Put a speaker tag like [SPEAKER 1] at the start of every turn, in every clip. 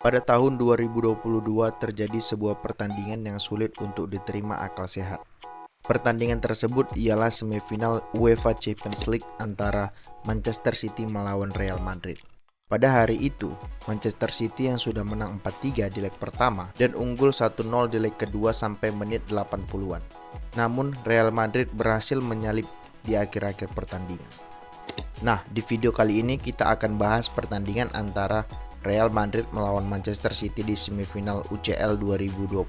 [SPEAKER 1] Pada tahun 2022 terjadi sebuah pertandingan yang sulit untuk diterima akal sehat. Pertandingan tersebut ialah semifinal UEFA Champions League antara Manchester City melawan Real Madrid. Pada hari itu, Manchester City yang sudah menang 4-3 di leg pertama dan unggul 1-0 di leg kedua sampai menit 80-an. Namun, Real Madrid berhasil menyalip di akhir-akhir pertandingan. Nah, di video kali ini kita akan bahas pertandingan antara Real Madrid melawan Manchester City di semifinal UCL 2022.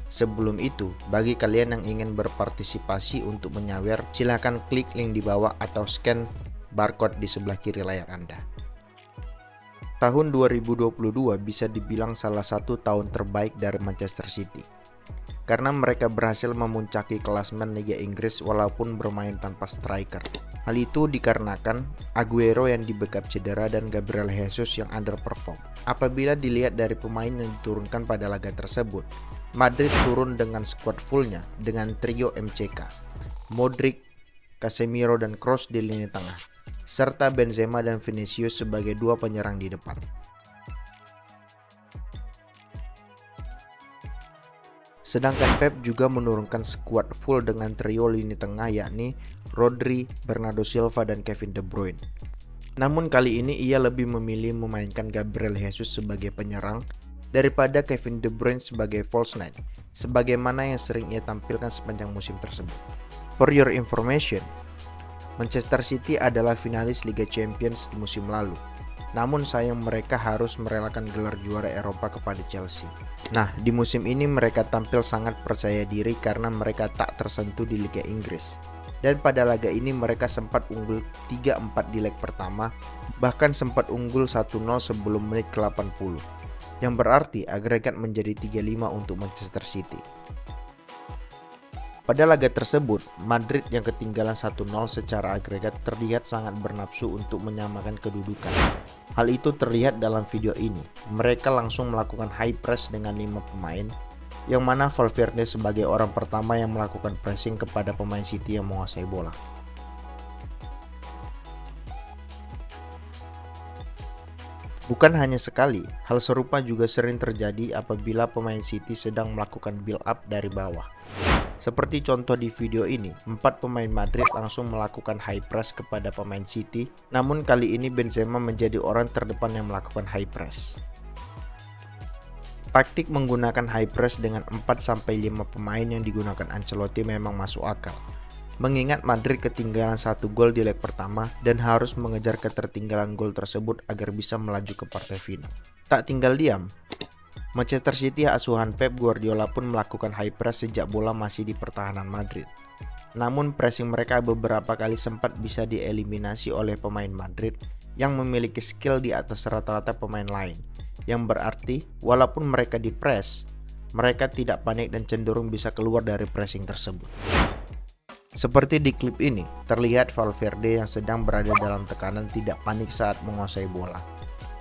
[SPEAKER 1] Sebelum itu, bagi kalian yang ingin berpartisipasi untuk menyawer, silahkan klik link di bawah atau scan barcode di sebelah kiri layar Anda. Tahun 2022 bisa dibilang salah satu tahun terbaik dari Manchester City, karena mereka berhasil memuncaki klasemen Liga Inggris walaupun bermain tanpa striker. Hal itu dikarenakan Aguero yang dibekap cedera dan Gabriel Jesus yang underperform. Apabila dilihat dari pemain yang diturunkan pada laga tersebut, Madrid turun dengan skuad fullnya dengan trio MCK, Modric, Casemiro dan Kroos di lini tengah, serta Benzema dan Vinicius sebagai dua penyerang di depan. Sedangkan Pep juga menurunkan skuad full dengan trio lini tengah yakni Rodri, Bernardo Silva, dan Kevin De Bruyne. Namun kali ini ia lebih memilih memainkan Gabriel Jesus sebagai penyerang daripada Kevin De Bruyne sebagai false nine, sebagaimana yang sering ia tampilkan sepanjang musim tersebut. For your information, Manchester City adalah finalis Liga Champions di musim lalu. Namun sayang mereka harus merelakan gelar juara Eropa kepada Chelsea. Nah, di musim ini mereka tampil sangat percaya diri karena mereka tak tersentuh di Liga Inggris. Dan pada laga ini mereka sempat unggul 3-4 di leg pertama, bahkan sempat unggul 1-0 sebelum menit ke-80. Yang berarti agregat menjadi 3-5 untuk Manchester City. Pada laga tersebut, Madrid yang ketinggalan 1-0 secara agregat terlihat sangat bernafsu untuk menyamakan kedudukan. Hal itu terlihat dalam video ini. Mereka langsung melakukan high press dengan 5 pemain, yang mana Valverde sebagai orang pertama yang melakukan pressing kepada pemain City yang menguasai bola. Bukan hanya sekali, hal serupa juga sering terjadi apabila pemain City sedang melakukan build up dari bawah. Seperti contoh di video ini, 4 pemain Madrid langsung melakukan high press kepada pemain City, namun kali ini Benzema menjadi orang terdepan yang melakukan high press. Taktik menggunakan high press dengan 4-5 pemain yang digunakan Ancelotti memang masuk akal. Mengingat Madrid ketinggalan 1 gol di leg pertama dan harus mengejar ketertinggalan gol tersebut agar bisa melaju ke partai final. Tak tinggal diam, Manchester City asuhan Pep Guardiola pun melakukan high press sejak bola masih di pertahanan Madrid. Namun pressing mereka beberapa kali sempat bisa dieliminasi oleh pemain Madrid yang memiliki skill di atas rata-rata pemain lain. Yang berarti walaupun mereka di press, mereka tidak panik dan cenderung bisa keluar dari pressing tersebut. Seperti di klip ini, terlihat Valverde yang sedang berada dalam tekanan tidak panik saat menguasai bola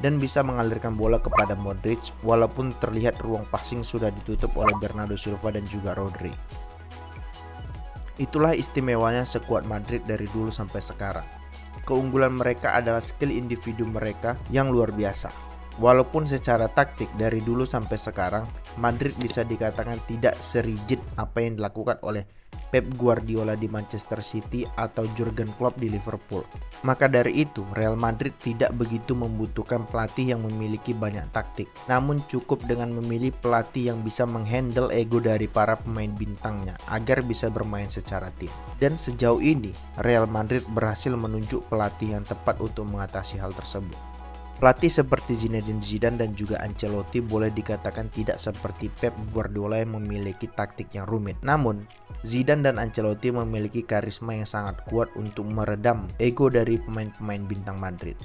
[SPEAKER 1] dan bisa mengalirkan bola kepada Modric walaupun terlihat ruang passing sudah ditutup oleh Bernardo Silva dan juga Rodri. Itulah istimewanya skuad Madrid dari dulu sampai sekarang. Keunggulan mereka adalah skill individu mereka yang luar biasa. Walaupun secara taktik dari dulu sampai sekarang, Madrid bisa dikatakan tidak serigid apa yang dilakukan oleh Pep Guardiola di Manchester City atau Jurgen Klopp di Liverpool. Maka dari itu, Real Madrid tidak begitu membutuhkan pelatih yang memiliki banyak taktik. Namun cukup dengan memilih pelatih yang bisa menghandle ego dari para pemain bintangnya agar bisa bermain secara tim. Dan sejauh ini, Real Madrid berhasil menunjuk pelatih yang tepat untuk mengatasi hal tersebut. Pelatih seperti Zinedine Zidane dan juga Ancelotti boleh dikatakan tidak seperti Pep Guardiola yang memiliki taktik yang rumit. Namun, Zidane dan Ancelotti memiliki karisma yang sangat kuat untuk meredam ego dari pemain-pemain bintang Madrid.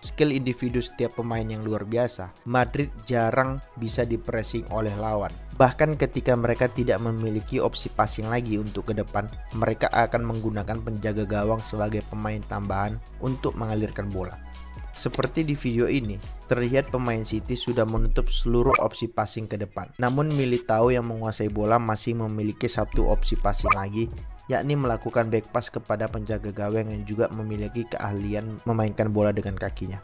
[SPEAKER 1] Skill individu setiap pemain yang luar biasa, Madrid jarang bisa dipressing oleh lawan. Bahkan ketika mereka tidak memiliki opsi passing lagi untuk ke depan, mereka akan menggunakan penjaga gawang sebagai pemain tambahan untuk mengalirkan bola. Seperti di video ini, terlihat pemain City sudah menutup seluruh opsi passing ke depan. Namun Militao yang menguasai bola masih memiliki satu opsi passing lagi, yakni melakukan back pass kepada penjaga gawang yang juga memiliki keahlian memainkan bola dengan kakinya.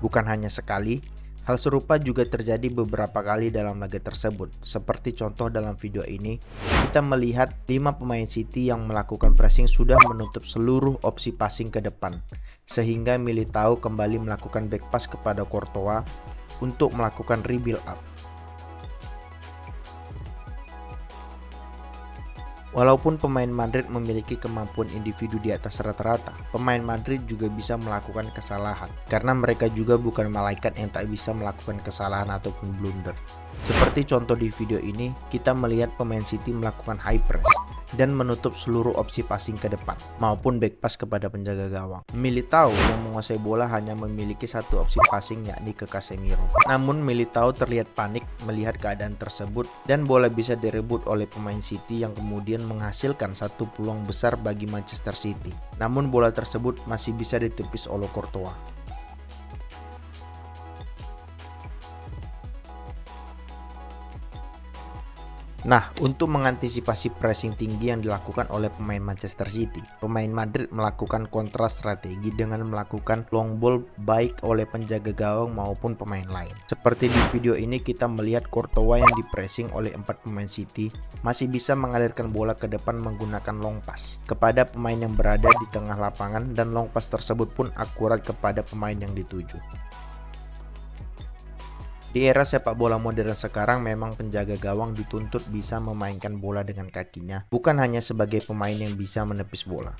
[SPEAKER 1] Bukan hanya sekali, Hal serupa juga terjadi beberapa kali dalam laga tersebut. Seperti contoh dalam video ini, kita melihat 5 pemain City yang melakukan pressing sudah menutup seluruh opsi passing ke depan, sehingga Militao kembali melakukan back pass kepada Courtois untuk melakukan rebuild up. Walaupun pemain Madrid memiliki kemampuan individu di atas rata-rata, pemain Madrid juga bisa melakukan kesalahan, karena mereka juga bukan malaikat yang tak bisa melakukan kesalahan ataupun blunder. Seperti contoh di video ini, kita melihat pemain City melakukan high press dan menutup seluruh opsi passing ke depan, maupun back pass kepada penjaga gawang. Militao yang menguasai bola hanya memiliki satu opsi passing, yakni ke Casemiro. Namun Militao terlihat panik melihat keadaan tersebut dan bola bisa direbut oleh pemain City yang kemudian menghasilkan satu peluang besar bagi Manchester City. Namun bola tersebut masih bisa ditepis oleh Courtois. Nah, untuk mengantisipasi pressing tinggi yang dilakukan oleh pemain Manchester City, pemain Madrid melakukan kontra strategi dengan melakukan long ball baik oleh penjaga gawang maupun pemain lain. Seperti di video ini kita melihat Courtois yang dipressing oleh 4 pemain City masih bisa mengalirkan bola ke depan menggunakan long pass kepada pemain yang berada di tengah lapangan, dan long pass tersebut pun akurat kepada pemain yang dituju. Di era sepak bola modern sekarang, memang penjaga gawang dituntut bisa memainkan bola dengan kakinya, bukan hanya sebagai pemain yang bisa menepis bola.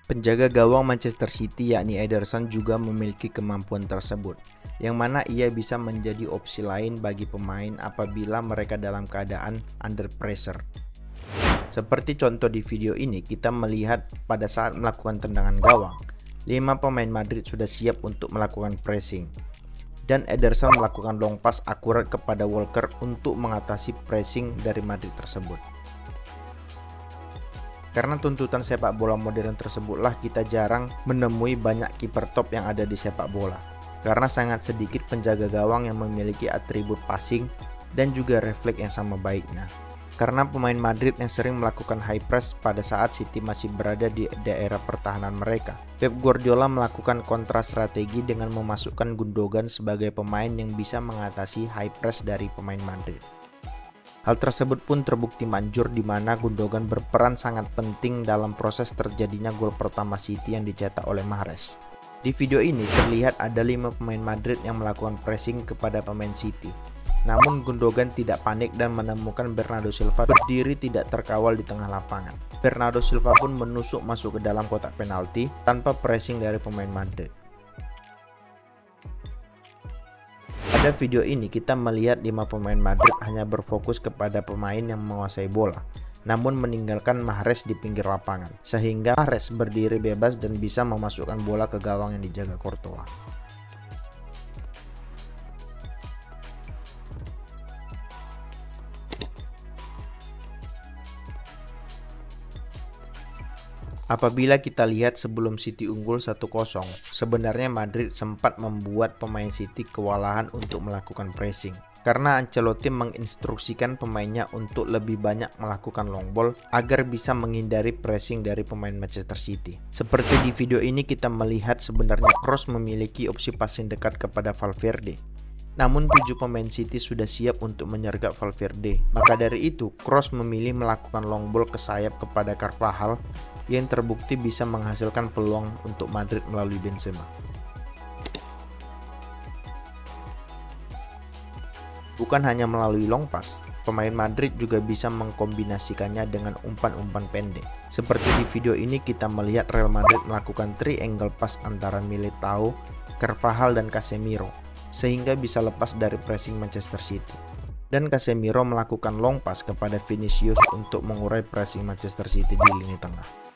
[SPEAKER 1] Penjaga gawang Manchester City yakni Ederson juga memiliki kemampuan tersebut, yang mana ia bisa menjadi opsi lain bagi pemain apabila mereka dalam keadaan under pressure. Seperti contoh di video ini, kita melihat pada saat melakukan tendangan gawang, 5 pemain Madrid sudah siap untuk melakukan pressing, dan Ederson melakukan long pass akurat kepada Walker untuk mengatasi pressing dari Madrid tersebut. Karena tuntutan sepak bola modern tersebutlah kita jarang menemui banyak kiper top yang ada di sepak bola, karena sangat sedikit penjaga gawang yang memiliki atribut passing dan juga refleks yang sama baiknya. Karena pemain Madrid yang sering melakukan high press pada saat City masih berada di daerah pertahanan mereka, Pep Guardiola melakukan kontra strategi dengan memasukkan Gundogan sebagai pemain yang bisa mengatasi high press dari pemain Madrid. Hal tersebut pun terbukti manjur, di mana Gundogan berperan sangat penting dalam proses terjadinya gol pertama City yang dicetak oleh Mahrez. Di video ini terlihat ada 5 pemain Madrid yang melakukan pressing kepada pemain City. Namun Gundogan tidak panik dan menemukan Bernardo Silva berdiri tidak terkawal di tengah lapangan. Bernardo Silva pun menusuk masuk ke dalam kotak penalti tanpa pressing dari pemain Madrid. Pada video ini kita melihat 5 pemain Madrid hanya berfokus kepada pemain yang menguasai bola, namun meninggalkan Mahrez di pinggir lapangan, sehingga Mahrez berdiri bebas dan bisa memasukkan bola ke gawang yang dijaga Courtois. Apabila kita lihat sebelum City unggul 1-0, sebenarnya Madrid sempat membuat pemain City kewalahan untuk melakukan pressing, karena Ancelotti menginstruksikan pemainnya untuk lebih banyak melakukan long ball agar bisa menghindari pressing dari pemain Manchester City. Seperti di video ini kita melihat sebenarnya Kroos memiliki opsi passing dekat kepada Valverde. Namun 7 pemain City sudah siap untuk menyergap Valverde. Maka dari itu, Kroos memilih melakukan long ball ke sayap kepada Carvajal yang terbukti bisa menghasilkan peluang untuk Madrid melalui Benzema. Bukan hanya melalui long pass, pemain Madrid juga bisa mengkombinasikannya dengan umpan-umpan pendek. Seperti di video ini kita melihat Real Madrid melakukan triangle pass antara Militao, Carvajal dan Casemiro, sehingga bisa lepas dari pressing Manchester City. Dan Casemiro melakukan long pass kepada Vinicius untuk mengurai pressing Manchester City di lini tengah.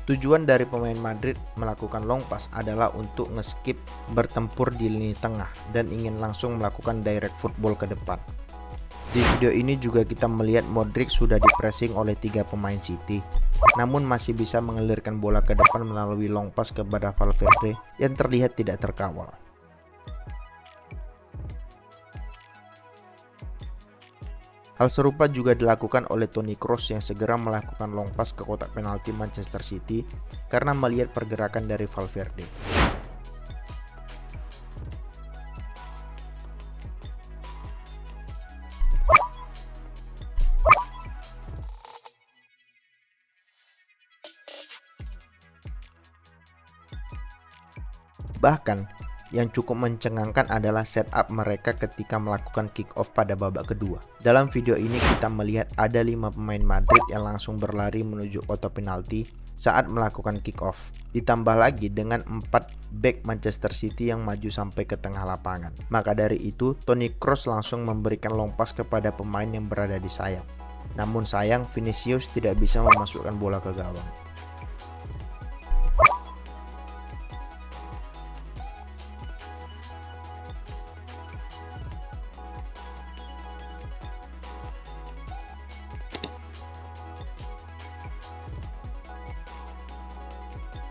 [SPEAKER 1] Tujuan dari pemain Madrid melakukan long pass adalah untuk nge-skip bertempur di lini tengah dan ingin langsung melakukan direct football ke depan. Di video ini juga kita melihat Modric sudah di-pressing oleh 3 pemain City, namun masih bisa mengalirkan bola ke depan melalui long pass kepada Valverde yang terlihat tidak terkawal. Hal serupa juga dilakukan oleh Toni Kroos yang segera melakukan long pass ke kotak penalti Manchester City karena melihat pergerakan dari Valverde. Bahkan, yang cukup mencengangkan adalah setup mereka ketika melakukan kick off pada babak kedua. Dalam video ini kita melihat ada 5 pemain Madrid yang langsung berlari menuju kotak penalti saat melakukan kick off. Ditambah lagi dengan 4 back Manchester City yang maju sampai ke tengah lapangan. Maka dari itu, Toni Kroos langsung memberikan long pass kepada pemain yang berada di sayap. Namun sayang, Vinicius tidak bisa memasukkan bola ke gawang.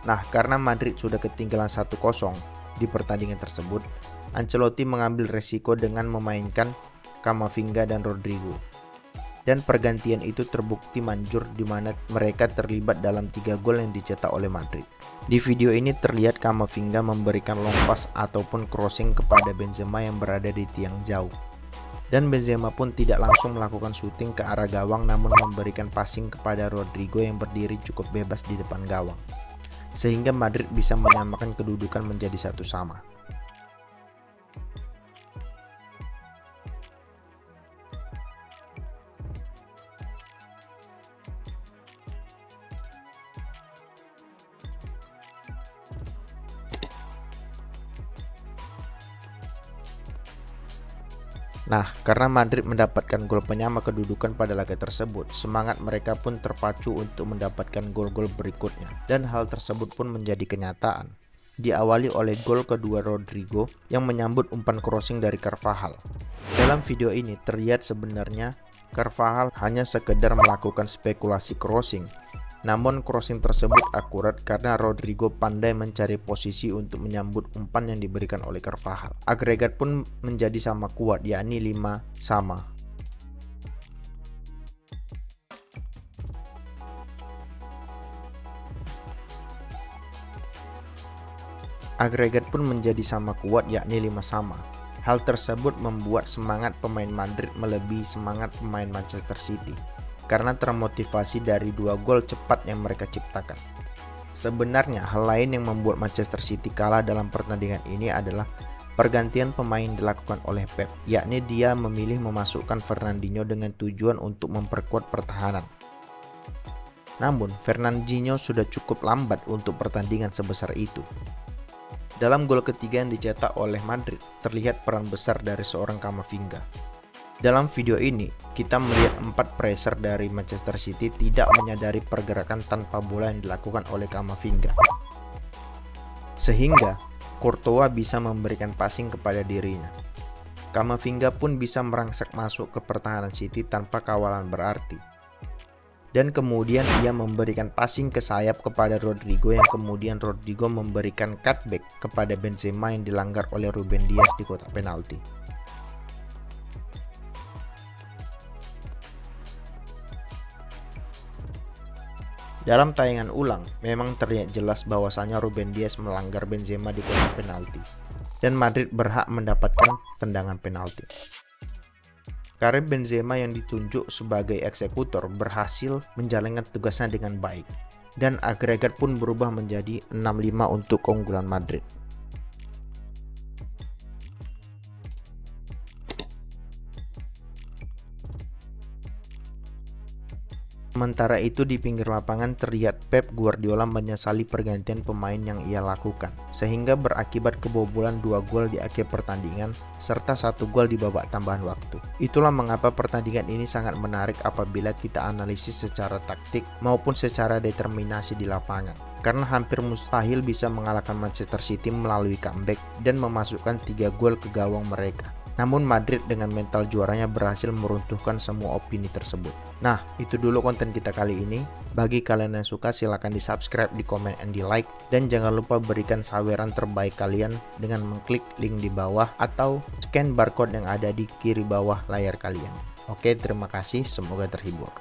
[SPEAKER 1] Nah, karena Madrid sudah ketinggalan 1-0 di pertandingan tersebut, Ancelotti mengambil resiko dengan memainkan Camavinga dan Rodrigo. Dan pergantian itu terbukti manjur di mana mereka terlibat dalam 3 gol yang dicetak oleh Madrid. Di video ini terlihat Camavinga memberikan long pass ataupun crossing kepada Benzema yang berada di tiang jauh. Dan Benzema pun tidak langsung melakukan syuting ke arah gawang namun memberikan passing kepada Rodrigo yang berdiri cukup bebas di depan gawang, sehingga Madrid bisa menyamakan kedudukan menjadi 1-1. Nah, karena Madrid mendapatkan gol penyama kedudukan pada laga tersebut, semangat mereka pun terpacu untuk mendapatkan gol-gol berikutnya. Dan hal tersebut pun menjadi kenyataan. Diawali oleh gol kedua Rodrigo yang menyambut umpan crossing dari Carvajal. Dalam video ini terlihat sebenarnya Carvajal hanya sekedar melakukan spekulasi crossing. Namun crossing tersebut akurat karena Rodrigo pandai mencari posisi untuk menyambut umpan yang diberikan oleh Carvajal. Agregat pun menjadi sama kuat, yakni 5-5. Agregat pun menjadi sama kuat, yakni 5-5. Hal tersebut membuat semangat pemain Madrid melebihi semangat pemain Manchester City karena termotivasi dari 2 gol cepat yang mereka ciptakan. Sebenarnya hal lain yang membuat Manchester City kalah dalam pertandingan ini adalah pergantian pemain dilakukan oleh Pep, yakni dia memilih memasukkan Fernandinho dengan tujuan untuk memperkuat pertahanan. Namun Fernandinho sudah cukup lambat untuk pertandingan sebesar itu. Dalam gol ketiga yang dicetak oleh Madrid, terlihat peran besar dari seorang Camavinga. Dalam video ini, kita melihat 4 pressure dari Manchester City tidak menyadari pergerakan tanpa bola yang dilakukan oleh Camavinga. Sehingga, Courtois bisa memberikan passing kepada dirinya. Camavinga pun bisa merangsak masuk ke pertahanan City tanpa kawalan berarti. Dan kemudian ia memberikan passing ke sayap kepada Rodrigo yang kemudian Rodrigo memberikan cutback kepada Benzema yang dilanggar oleh Ruben Dias di kotak penalti. Dalam tayangan ulang, memang terlihat jelas bahwasannya Ruben Dias melanggar Benzema di kotak penalti, dan Madrid berhak mendapatkan tendangan penalti. Karim Benzema yang ditunjuk sebagai eksekutor berhasil menjalankan tugasnya dengan baik, dan agregat pun berubah menjadi 6-5 untuk keunggulan Madrid. Sementara itu di pinggir lapangan terlihat Pep Guardiola menyesali pergantian pemain yang ia lakukan, sehingga berakibat kebobolan 2 gol di akhir pertandingan serta 1 gol di babak tambahan waktu. Itulah mengapa pertandingan ini sangat menarik apabila kita analisis secara taktik maupun secara determinasi di lapangan. Karena hampir mustahil bisa mengalahkan Manchester City melalui comeback dan memasukkan 3 gol ke gawang mereka. Namun Madrid dengan mental juaranya berhasil meruntuhkan semua opini tersebut. Nah, itu dulu konten kita kali ini. Bagi kalian yang suka silahkan di subscribe, di komen, and di like. Dan jangan lupa berikan saweran terbaik kalian dengan mengklik link di bawah atau scan barcode yang ada di kiri bawah layar kalian. Oke, terima kasih, semoga terhibur.